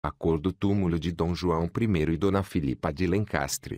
A cor do túmulo de Dom João I e Dona Filipa de Lencastre.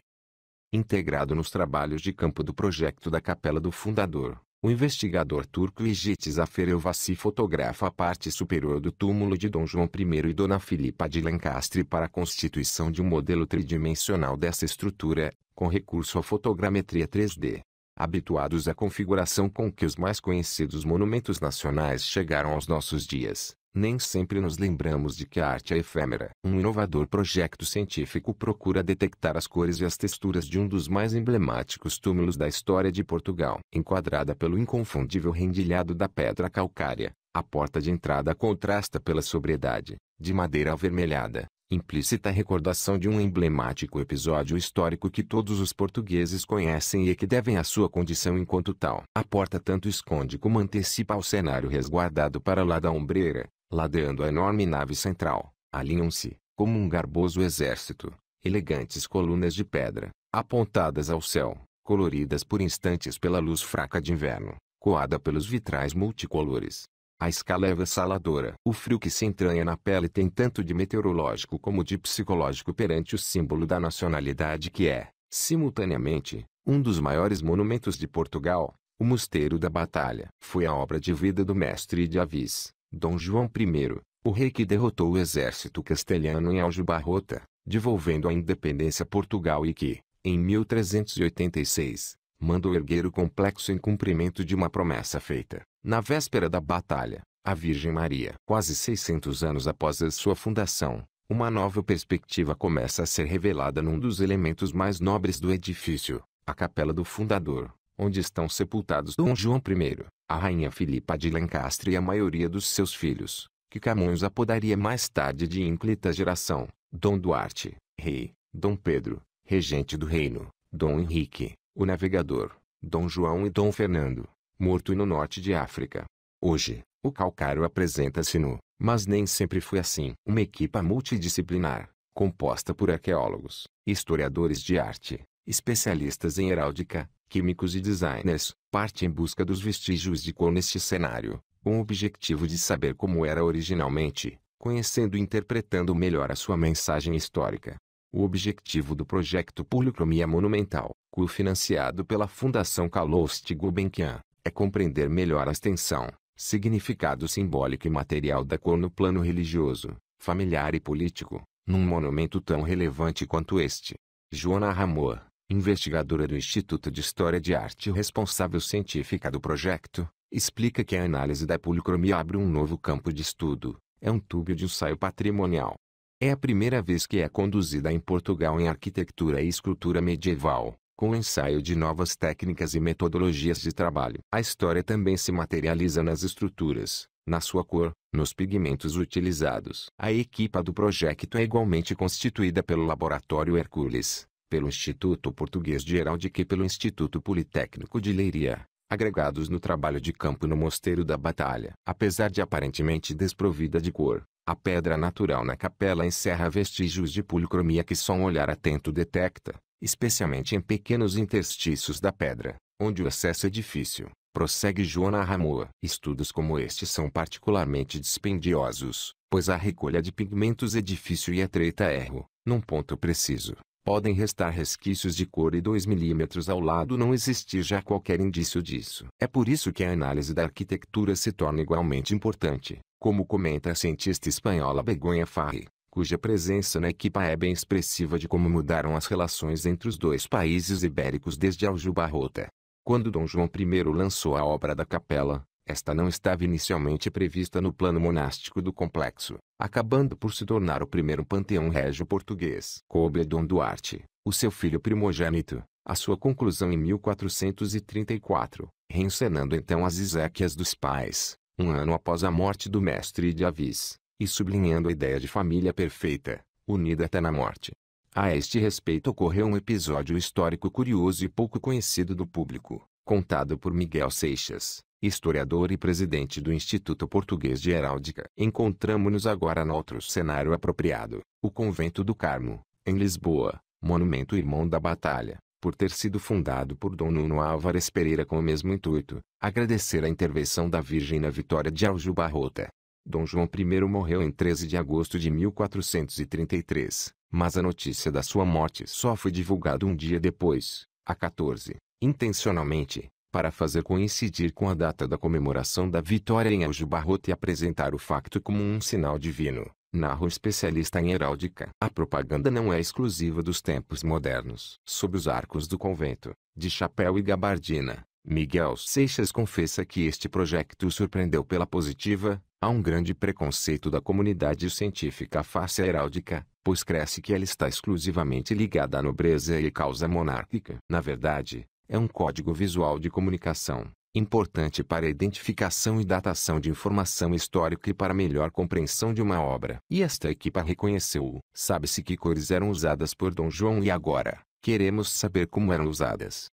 Integrado nos trabalhos de campo do projeto da Capela do Fundador, o investigador turco Icit Zafer Elvassi fotografa a parte superior do túmulo de Dom João I e Dona Filipa de Lencastre para a constituição de um modelo tridimensional dessa estrutura, com recurso à fotogrametria 3D. Habituados à configuração com que os mais conhecidos monumentos nacionais chegaram aos nossos dias, nem sempre nos lembramos de que a arte é efêmera. Um inovador projeto científico procura detectar as cores e as texturas de um dos mais emblemáticos túmulos da história de Portugal. Enquadrada pelo inconfundível rendilhado da pedra calcária, a porta de entrada contrasta pela sobriedade, de madeira avermelhada, implícita recordação de um emblemático episódio histórico que todos os portugueses conhecem e que devem à sua condição enquanto tal. A porta tanto esconde como antecipa o cenário resguardado para lá da ombreira, ladeando a enorme nave central. Alinham-se, como um garboso exército, elegantes colunas de pedra, apontadas ao céu, coloridas por instantes pela luz fraca de inverno, coada pelos vitrais multicolores. A escala é avassaladora. O frio que se entranha na pele tem tanto de meteorológico como de psicológico perante o símbolo da nacionalidade que é, simultaneamente, um dos maiores monumentos de Portugal, o Mosteiro da Batalha. Foi a obra de vida do mestre de Avis, Dom João I, o rei que derrotou o exército castelhano em Aljubarrota, devolvendo a independência a Portugal e que, em 1386, mandou erguer o complexo em cumprimento de uma promessa feita, na véspera da batalha, à Virgem Maria. Quase 600 anos após a sua fundação, uma nova perspectiva começa a ser revelada num dos elementos mais nobres do edifício, a Capela do Fundador, onde estão sepultados Dom João I, a Rainha Filipa de Lencastre e a maioria dos seus filhos, que Camões apodaria mais tarde de ínclita geração, Dom Duarte, rei, Dom Pedro, regente do reino, Dom Henrique, o navegador, Dom João e Dom Fernando, morto no norte de África. Hoje, o calcário apresenta-se nu, mas nem sempre foi assim. Uma equipa multidisciplinar, composta por arqueólogos, historiadores de arte, especialistas em heráldica, químicos e designers, parte em busca dos vestígios de cor neste cenário, com o objetivo de saber como era originalmente, conhecendo e interpretando melhor a sua mensagem histórica. O objetivo do projeto Policromia Monumental, financiado pela Fundação Calouste Gulbenkian, é compreender melhor a extensão, significado simbólico e material da cor no plano religioso, familiar e político, num monumento tão relevante quanto este. Joana Ramoa, investigadora do Instituto de História de Arte e responsável científica do projeto, explica que a análise da policromia abre um novo campo de estudo, é um tubo de ensaio patrimonial. É a primeira vez que é conduzida em Portugal em arquitetura e escultura medieval, com o ensaio de novas técnicas e metodologias de trabalho. A história também se materializa nas estruturas, na sua cor, nos pigmentos utilizados. A equipa do projeto é igualmente constituída pelo Laboratório Hercules, pelo Instituto Português de Heráldica e pelo Instituto Politécnico de Leiria, agregados no trabalho de campo no Mosteiro da Batalha. Apesar de aparentemente desprovida de cor, a pedra natural na capela encerra vestígios de policromia que só um olhar atento detecta, especialmente em pequenos interstícios da pedra, onde o acesso é difícil. Prossegue Joana Ramoa. Estudos como este são particularmente dispendiosos, pois a recolha de pigmentos é difícil e a treta-erro, num ponto preciso. Podem restar resquícios de cor e 2 milímetros ao lado não existir já qualquer indício disso. É por isso que a análise da arquitetura se torna igualmente importante, como comenta a cientista espanhola Begoña Farri, cuja presença na equipa é bem expressiva de como mudaram as relações entre os dois países ibéricos desde Aljubarrota. Quando Dom João I lançou a obra da capela, esta não estava inicialmente prevista no plano monástico do complexo, acabando por se tornar o primeiro panteão régio português. Coube a Dom Duarte, o seu filho primogênito, a sua conclusão em 1434, reencenando então as Ezequias dos pais, um ano após a morte do mestre de Avis, e sublinhando a ideia de família perfeita, unida até na morte. A este respeito ocorreu um episódio histórico curioso e pouco conhecido do público, contado por Miguel Seixas, historiador e presidente do Instituto Português de Heráldica. Encontramo-nos agora noutro cenário apropriado, o Convento do Carmo, em Lisboa, monumento irmão da Batalha, por ter sido fundado por Dom Nuno Álvares Pereira com o mesmo intuito, agradecer a intervenção da Virgem na vitória de Aljubarrota. Dom João I morreu em 13 de agosto de 1433, mas a notícia da sua morte só foi divulgada um dia depois, a 14, intencionalmente, para fazer coincidir com a data da comemoração da vitória em Aljubarrota e apresentar o facto como um sinal divino, narra o especialista em heráldica. A propaganda não é exclusiva dos tempos modernos. Sob os arcos do convento, de chapéu e gabardina, Miguel Seixas confessa que este projeto o surpreendeu pela positiva. Há um grande preconceito da comunidade científica face à heráldica, pois cresce que ela está exclusivamente ligada à nobreza e causa monárquica. Na verdade, é um código visual de comunicação, importante para a identificação e datação de informação histórica e para melhor compreensão de uma obra. E esta equipa reconheceu-o. Sabe-se que cores eram usadas por Dom João e agora, queremos saber como eram usadas.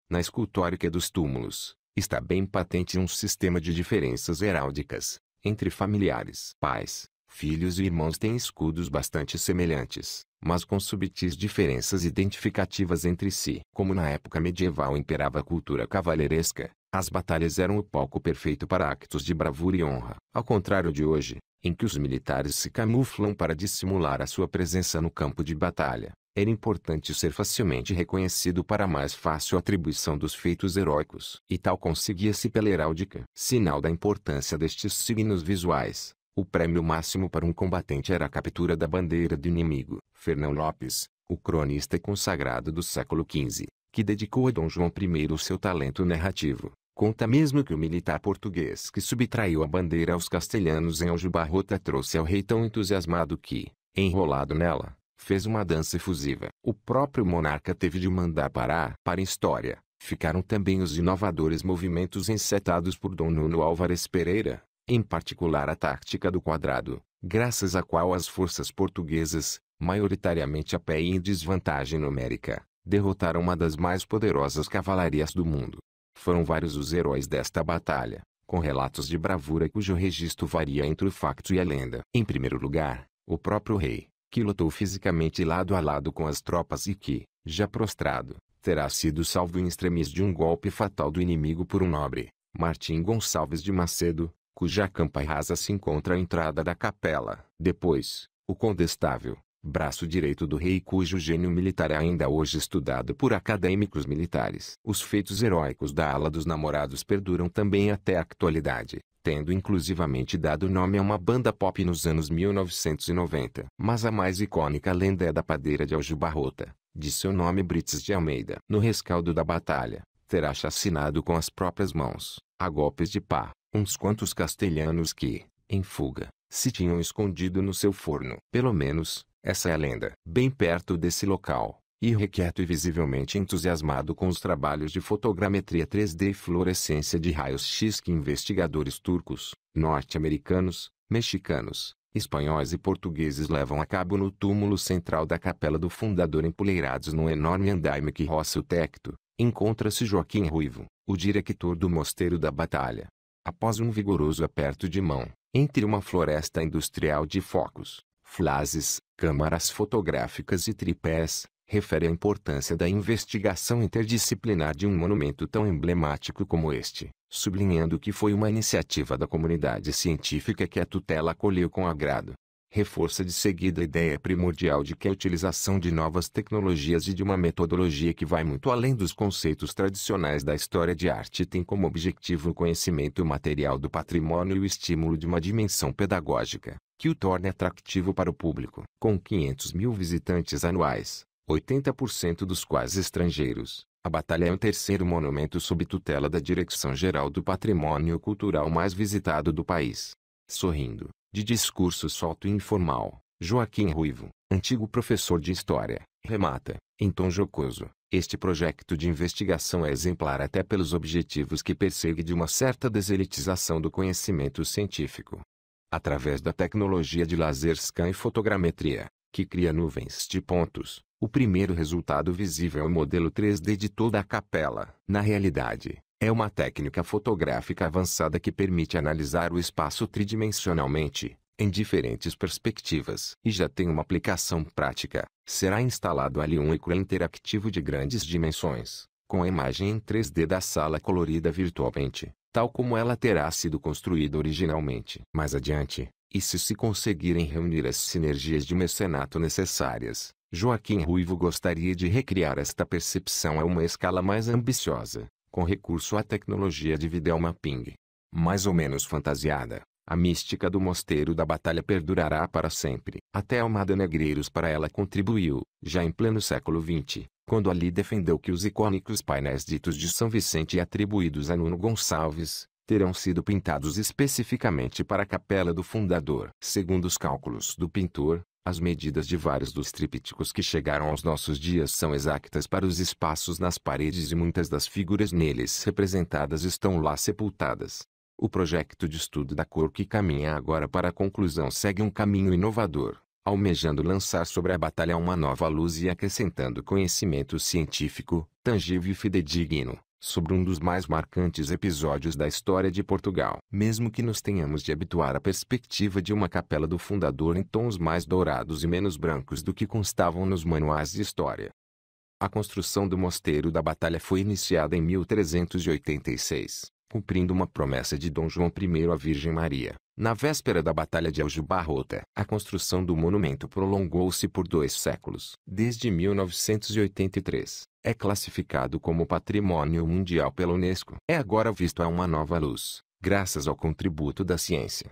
Na escultórica dos túmulos, está bem patente um sistema de diferenças heráldicas. Entre familiares, pais, filhos e irmãos têm escudos bastante semelhantes, mas com subtis diferenças identificativas entre si. Como na época medieval imperava a cultura cavalheiresca, as batalhas eram o palco perfeito para actos de bravura e honra. Ao contrário de hoje, em que os militares se camuflam para dissimular a sua presença no campo de batalha, era importante ser facilmente reconhecido para mais fácil atribuição dos feitos heróicos. E tal conseguia-se pela heráldica. Sinal da importância destes signos visuais, o prêmio máximo para um combatente era a captura da bandeira do inimigo. Fernão Lopes, o cronista consagrado do século XV, que dedicou a Dom João I o seu talento narrativo, conta mesmo que o militar português que subtraiu a bandeira aos castelhanos em Aljubarrota trouxe ao rei tão entusiasmado que, enrolado nela, fez uma dança efusiva. O próprio monarca teve de mandar parar. Para a história, ficaram também os inovadores movimentos encetados por Dom Nuno Álvares Pereira, em particular a tática do quadrado, graças à qual as forças portuguesas, maioritariamente a pé e em desvantagem numérica, derrotaram uma das mais poderosas cavalarias do mundo. Foram vários os heróis desta batalha, com relatos de bravura cujo registro varia entre o facto e a lenda. Em primeiro lugar, o próprio rei, que lutou fisicamente lado a lado com as tropas e que, já prostrado, terá sido salvo em extremis de um golpe fatal do inimigo por um nobre, Martim Gonçalves de Macedo, cuja campa rasa se encontra à entrada da capela. Depois, o condestável, braço direito do rei cujo gênio militar é ainda hoje estudado por acadêmicos militares. Os feitos heróicos da ala dos namorados perduram também até a atualidade, tendo inclusivamente dado nome a uma banda pop nos anos 1990. Mas a mais icônica lenda é da padeira de Aljubarrota, de seu nome Brites de Almeida. No rescaldo da batalha, terá chacinado com as próprias mãos, a golpes de pá, uns quantos castelhanos que, em fuga, se tinham escondido no seu forno. Pelo menos, essa é a lenda. Bem perto desse local, irrequieto e visivelmente entusiasmado com os trabalhos de fotogrametria 3D e fluorescência de raios-x que investigadores turcos, norte-americanos, mexicanos, espanhóis e portugueses levam a cabo no túmulo central da capela do fundador empoleirados num enorme andaime que roça o teto, encontra-se Joaquim Ruivo, o diretor do Mosteiro da Batalha. Após um vigoroso aperto de mão, entre uma floresta industrial de focos, flashes, câmaras fotográficas e tripés, refere a importância da investigação interdisciplinar de um monumento tão emblemático como este, sublinhando que foi uma iniciativa da comunidade científica que a tutela acolheu com agrado. Reforça de seguida a ideia primordial de que a utilização de novas tecnologias e de uma metodologia que vai muito além dos conceitos tradicionais da história de arte tem como objetivo o conhecimento material do patrimônio e o estímulo de uma dimensão pedagógica, que o torne atrativo para o público. Com 500 mil visitantes anuais, 80% dos quais estrangeiros, a batalha é o terceiro monumento sob tutela da Direção-Geral do Patrimônio Cultural mais visitado do país. Sorrindo, de discurso solto e informal, Joaquim Ruivo, antigo professor de História, remata, em tom jocoso, este projeto de investigação é exemplar até pelos objetivos que persegue de uma certa deselitização do conhecimento científico. Através da tecnologia de laser scan e fotogrametria, que cria nuvens de pontos, o primeiro resultado visível é o modelo 3D de toda a capela. Na realidade, é uma técnica fotográfica avançada que permite analisar o espaço tridimensionalmente, em diferentes perspectivas. E já tem uma aplicação prática. Será instalado ali um ecrã interativo de grandes dimensões, com a imagem em 3D da sala colorida virtualmente, tal como ela terá sido construída originalmente. Mais adiante, e se conseguirem reunir as sinergias de mecenato necessárias, Joaquim Ruivo gostaria de recriar esta percepção a uma escala mais ambiciosa, com recurso à tecnologia de videomapping. Mais ou menos fantasiada, a mística do Mosteiro da Batalha perdurará para sempre. Até Almada Negreiros para ela contribuiu, já em pleno século XX, quando ali defendeu que os icônicos painéis ditos de São Vicente e atribuídos a Nuno Gonçalves, terão sido pintados especificamente para a Capela do Fundador. Segundo os cálculos do pintor, as medidas de vários dos trípticos que chegaram aos nossos dias são exatas para os espaços nas paredes e muitas das figuras neles representadas estão lá sepultadas. O projeto de estudo da cor que caminha agora para a conclusão segue um caminho inovador, almejando lançar sobre a batalha uma nova luz e acrescentando conhecimento científico, tangível e fidedigno, sobre um dos mais marcantes episódios da história de Portugal. Mesmo que nos tenhamos de habituar à perspectiva de uma capela do fundador em tons mais dourados e menos brancos do que constavam nos manuais de história. A construção do Mosteiro da Batalha foi iniciada em 1386, cumprindo uma promessa de Dom João I à Virgem Maria. Na véspera da Batalha de Aljubarrota, a construção do monumento prolongou-se por 2 séculos. Desde 1983, é classificado como Patrimônio Mundial pela Unesco. É agora visto a uma nova luz, graças ao contributo da ciência.